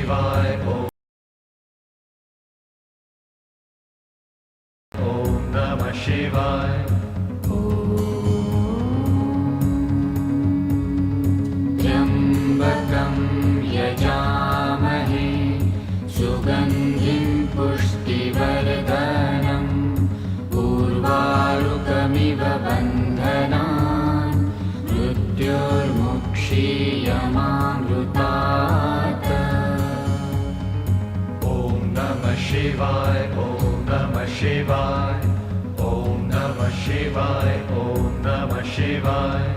Shivaya. Om Namah Shivaya. Tyambakam yajamahe sugandhim pushtivardhanam urvarukamiva bandhanan mrityurmukshiyamamrutat. Om Namah Shivaya. Om Namah Shivaya. Om Namah Shivaya. Om Namah Shivaya.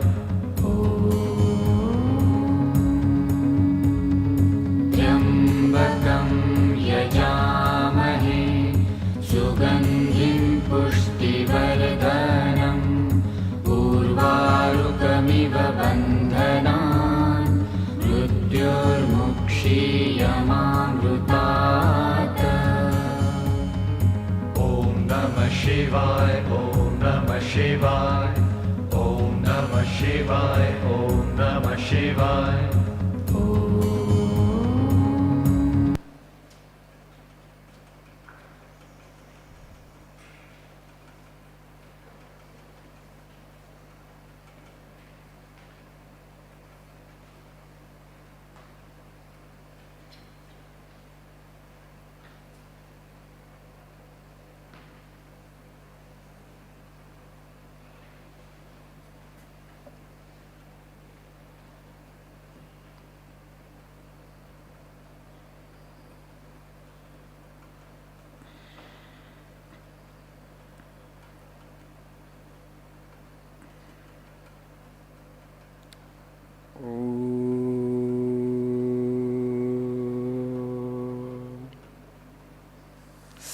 Tyambakam yajamahe sugandhim pushtivardhanam urvarukamiva bandhanan mrityurmukshiyamamrutat. Om Namah Shivaya. Om Namah Shivaya. Om Namah Shivaya. Om Namah Shivaya.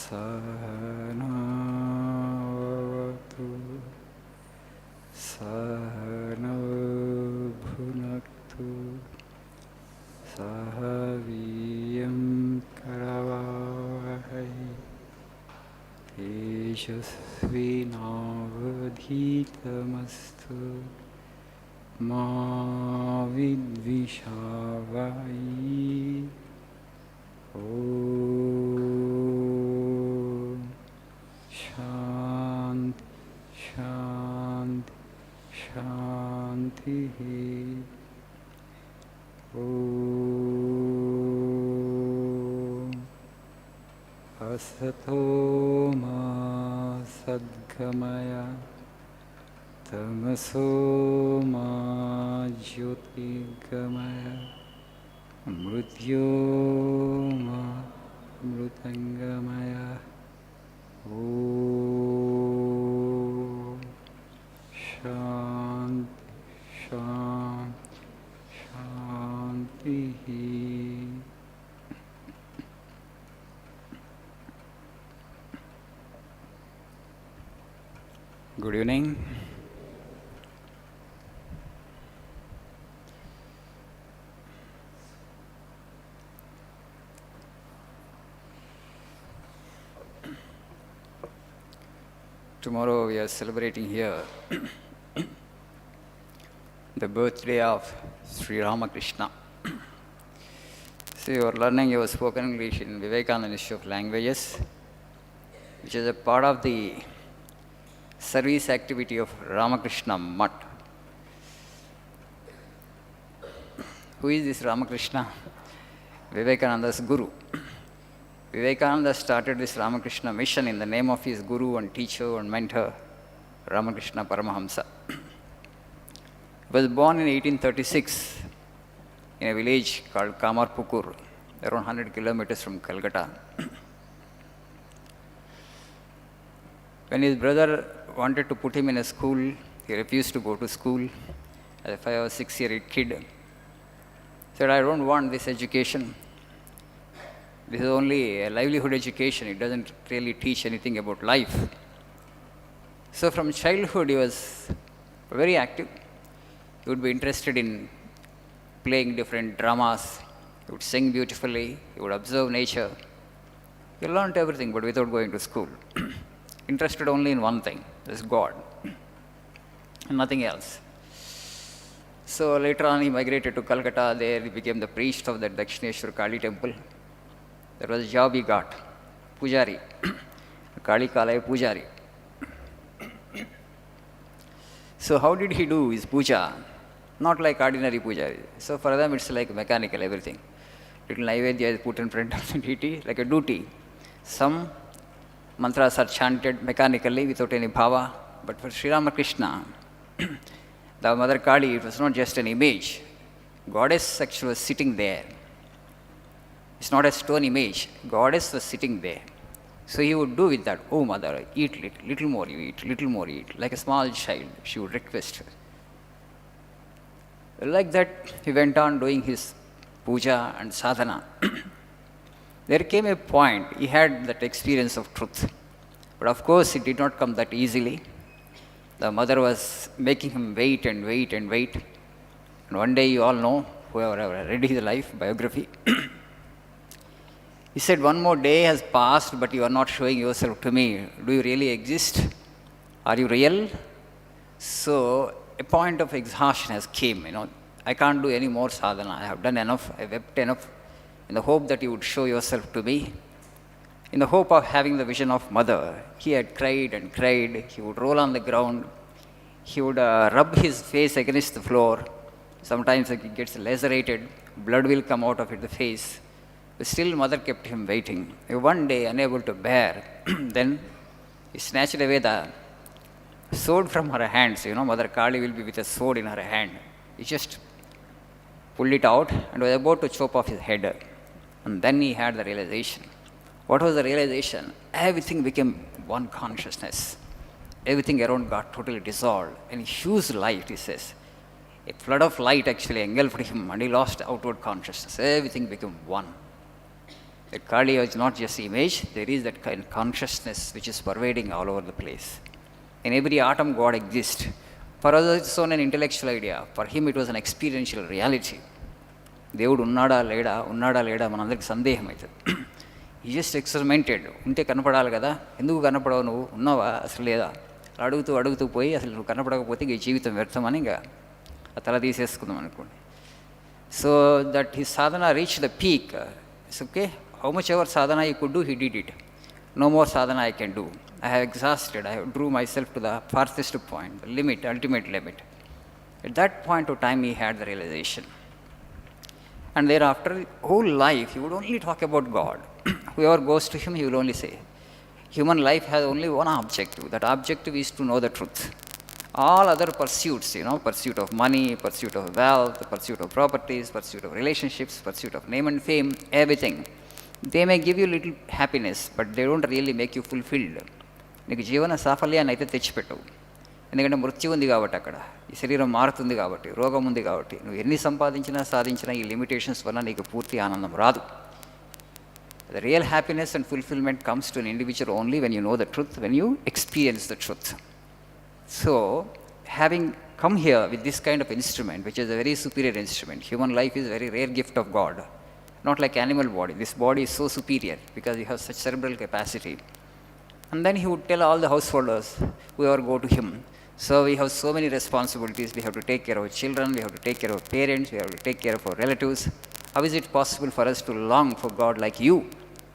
Sahanavatu sahanabhunaktu sahaviyam karavahai tejasvinavadhitamastu ma vidvishavai. Om Shanti Shanti Shanti. Om Asato ma sadgamaya tamaso ma jyotirgamaya mrityoma mrutangamaya. Om Shanti Shanti Shanti. Good evening. Tomorrow we are celebrating here the birthday of Sri Ramakrishna. So you are learning your spoken English in Vivekananda Institute of Languages, which is a part of the service activity of Ramakrishna Mutt. Who is this Ramakrishna? Vivekananda's guru. Vivekananda started this Ramakrishna mission in the name of his guru and teacher and mentor, Ramakrishna Paramahamsa. He was born in 1836 in a village called Kamarpukur, around 100 kilometers from Calcutta. When his brother wanted to put him in a school, he refused to go to school as a 5 or 6-year-old kid. He said, I don't want this education. This is only a livelihood education. It doesn't really teach anything about life. So from childhood, he was very active. He would be interested in playing different dramas. He would sing beautifully. He would observe nature. He learned everything, but without going to school. Interested only in one thing, that's God, and nothing else. So later on, he migrated to Calcutta. There, he became the priest of the Dakshineshwar Kali temple. That was a job he got, Pujari, Kali Kalaya Pujari. So how did he do his puja? Not like ordinary pujari. So for them, it's like mechanical, everything. Little Naivedya is put in front of the deity, like a duty. Some mantras are chanted mechanically without any bhava. But for Sri Ramakrishna, the Mother Kali, it was not just an image. Goddess actually was sitting there. It's not a stone image. Goddess was sitting there. So he would do with that, oh mother, eat little more you eat, little more you eat. Like a small child, she would request her. Like that, he went on doing his puja and sadhana. There came a point, he had that experience of truth. But of course, it did not come that easily. The mother was making him wait and wait and wait. And one day, you all know, whoever read his life, biography, he said, one more day has passed, but you are not showing yourself to me. Do you really exist? Are you real? So a point of exhaustion has came, I can't do any more sadhana. I have done enough. I wept enough in the hope that you would show yourself to me. In the hope of having the vision of mother, he had cried and cried. He would roll on the ground. He would rub his face against the floor. Sometimes he gets lacerated. Blood will come out of the face. But still, mother kept him waiting. One day, unable to bear, then he snatched away the sword from her hands. Mother Kali will be with a sword in her hand. He just pulled it out and was about to chop off his head. And then he had the realization. What was the realization? Everything became one consciousness. Everything around got totally dissolved. And huge light, he says. A flood of light actually engulfed him and he lost outward consciousness. Everything became one. That Kali is not just image, there is that kind of consciousness which is pervading all over the place. In every atom, God exists. For us, it's only an intellectual idea. For him, it was an experiential reality. దేవుడు ఉన్నాడా లేడా మనందరికి సందేహం అవుతుంది. ఈ just experimented. ఉంటే కనపడాలి కదా, ఎందుకు కనపడవు, నువ్వు ఉన్నావా అసలు లేదా, అడుగుతూ పోయి అసలు నువ్వు కనపడకపోతే ఈ జీవితం వ్యర్థమని ఇంకా తల తీసేసుకుందాం అనుకోండి. So that his Sadhana reach the peak. It's okay, how much ever Sadhana he could do, he did it. No more sadhana I can do. I have exhausted. I have drew myself to the farthest point, the limit, ultimate limit. At that point of time, he had the realization. And thereafter, whole life, he would only talk about God. Whoever goes to him, he will only say, human life has only one objective. That objective is to know the truth. All other pursuits, pursuit of money, pursuit of wealth, pursuit of properties, pursuit of relationships, pursuit of name and fame, everything, they may give you little happiness, but they don't really make you fulfilled. నీకు జీవన సాఫల్యాన్ని అయితే తెచ్చిపెట్టవు. ఎందుకంటే మృత్యు ఉంది కాబట్టి, అక్కడ ఈ శరీరం మారుతుంది కాబట్టి, రోగం ఉంది కాబట్టి, నువ్వు ఎన్ని సాధించినా ఈ లిమిటేషన్స్ వల్ల నీకు పూర్తి ఆనందం రాదు. The real happiness and fulfillment comes to an individual only when you know the truth, when you experience the truth. So, having come here with this kind of instrument, which is a very superior instrument, human life is a very rare gift of God, not like animal body. This body is so superior because you have such cerebral capacity. And then he would tell all the householders, whoever go to him, so we have so many responsibilities. We have to take care of our children, we have to take care of our parents, we have to take care of our relatives. How is it possible for us to long for God like you?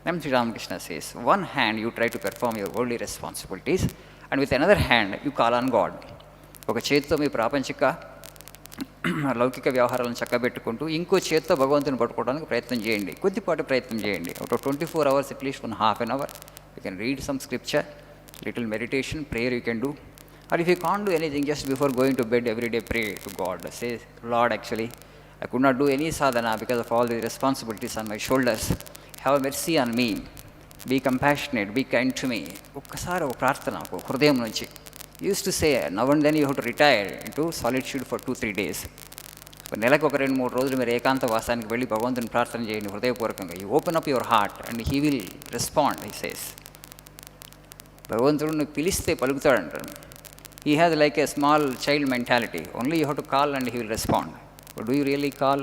Then Sri Ramakrishna says, one hand you try to perform your worldly responsibilities, and with another hand you call on God. ఒక చేతితో మీ ప్రాపంచిక లౌకిక వ్యవహారాలను చక్కబెట్టుకుంటూ ఇంకో చేతితో భగవంతుని పట్టుకోవడానికి ప్రయత్నం చేయండి, కొద్దిపాటి ప్రయత్నం చేయండి. ఒక 24 hours, at least 1/2 an hour, you can read some scripture, little meditation, prayer you can do. Or if you can't do anything, just before going to bed every day pray to God. Say, Lord, actually, I could not do any sadhana because of all the responsibilities on my shoulders. Have mercy on me. Be compassionate, be kind to me. ఒక్కసారి ఒక ప్రార్థన ఒక హృదయం నుంచి. Used to say, now and then you have to retire into solitude for 2-3 days. నెలకు ఒక 2-3 రోజులు మీరు ఏకాంత వాసానికి వెళ్ళి భగవంతుని ప్రార్థన చేయండి హృదయపూర్వకంగా. You open up your heart and he will respond, he says. భగవంతుడు నువ్వు పిలిస్తే పలుకుతాడు అంటాడు. He has like a small child mentality. Only you have to call and he will respond. But do you really call?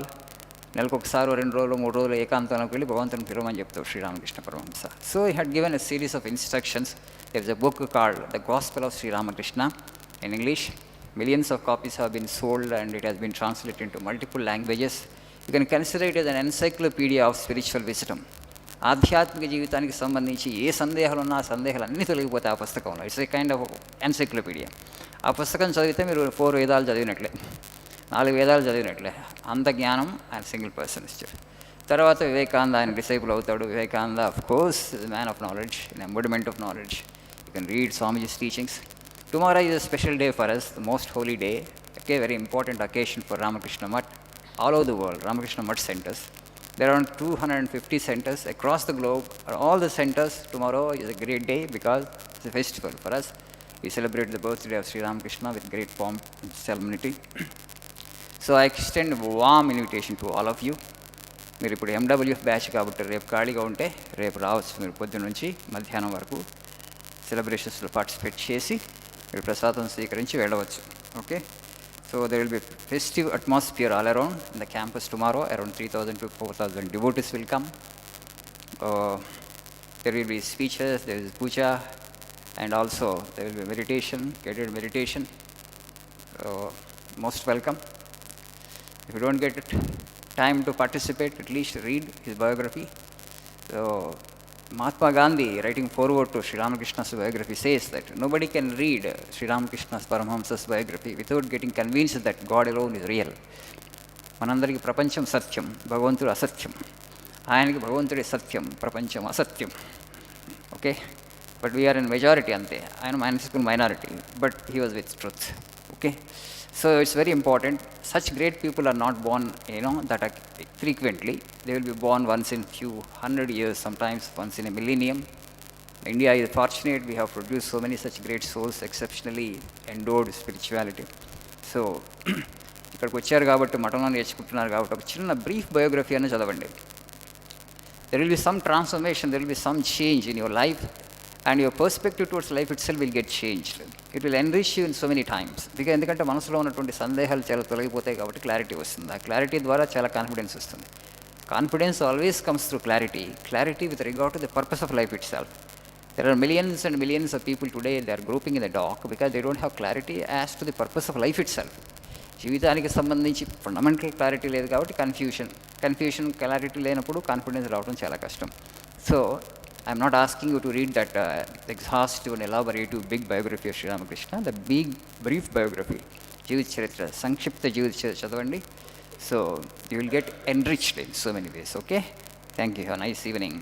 నెలకు ఒకసారి 2 రోజులు 3 రోజులు ఏకాంతంలోకి వెళ్ళి భగవంతుని పిలవమని చెప్తాడు Sri Ramakrishna Paramahamsa. So he had given a series of instructions. There is a book called The Gospel of Sri Ramakrishna in English. Millions of copies have been sold and it has been translated into multiple languages. You can consider it as an encyclopedia of spiritual wisdom. ఆధ్యాత్మిక జీవితానికి సంబంధించి ఏ సందేహాలు ఉన్నా ఆ సందేహాలు అన్నీ తొలగిపోతాయి ఆ పుస్తకంలో. It's a kind of encyclopaedia. ఆ పుస్తకం చదివితే మీరు 4 వేదాలు చదివినట్లే, 4 వేదాలు చదివినట్లే. అంత జ్ఞానం ఆయన సింగిల్ పర్సన్ ఇచ్చారు. తర్వాత వివేకానంద ఆయన డిసైపుల్ అవుతాడు. Vivekananda of course is man of knowledge, an embodiment of knowledge. You can read Swamiji's teachings. Tomorrow is a special day for us, the most holy day, okay, very important occasion for Ramakrishna Mutt. All over the world, Ramakrishna Mutt centers. There are around 250 centers across the globe. All the centers, tomorrow is a great day because it's a festival for us. We celebrate the birthday of Sri Ramakrishna with great pomp and solemnity. So I extend a warm invitation to all of you. మీరు ఇప్పుడు ఎండబ్ల్యూఎఫ్ batch కాబట్టి రేపు ఖాళీగా ఉంటే రేపు రావచ్చు. మీరు పొద్దున్న నుంచి మధ్యాహ్నం వరకు సెలబ్రేషన్స్లో పార్టిసిపేట్ చేసి మీరు ప్రసాదం స్వీకరించి వెళ్ళవచ్చు. Okay, so there will be festive atmosphere all around in the campus tomorrow. Around 3,000 to 4,000 devotees will come. There will be speeches, there is puja, and also there will be meditation, guided meditation. Most welcome. If you don't get time to participate, at least read his biography. So Mahatma Gandhi, writing forward to Sri Ramakrishna's biography, says that nobody can read Sri Ramakrishna's Paramahamsa's biography without getting convinced that God alone is real. మనందరికీ ప్రపంచం సత్యం, భగవంతుడు అసత్యం. ఆయనకి భగవంతుడే సత్యం, ప్రపంచం అసత్యం. Okay, but we are in majority అంతే. ఆయన మైనస్ఫుల్ minority, but he was with truth. Okay, so it's very important. Such great people are not born, that are frequently. They will be born once in few hundred years, sometimes once in a millennium. India is fortunate. We have produced so many such great souls, exceptionally endowed spirituality. So ఇక్కడికి వచ్చారు కాబట్టి మఠంలో నేర్చుకుంటున్నారు కాబట్టి ఒక చిన్న brief biography అని చదవండి. There will be some transformation, there will be some change in your life, and your perspective towards life itself will get changed. It will enrich you in so many times. ఎందుకంటే మనసులో ఉన్నటువంటి సందేహాలు చాలా తొలగిపోతాయి కాబట్టి clarity వస్తుంది. ఆ clarity ద్వారా చాలా కాన్ఫిడెన్స్ వస్తుంది. Confidence always comes through clarity. Clarity with regard to the purpose of life it self. There are millions and millions of people today, they are groping in the dark because they don't have clarity as to the purpose of life itself. జీవితానికి సంబంధించి fundamental clarity లేదు కాబట్టి confusion clarity లేనప్పుడు confidence రావడం చాలా కష్టం. So I'm not asking you to read that exhaustive and elaborative big biography of Sri Ramakrishna. The big brief biography, జీవిత చరిత్ర, సంక్షిప్త జీవిత చరిత్ర చదవండి. So you will get enriched in so many ways. Okay, thank you. Have a nice evening.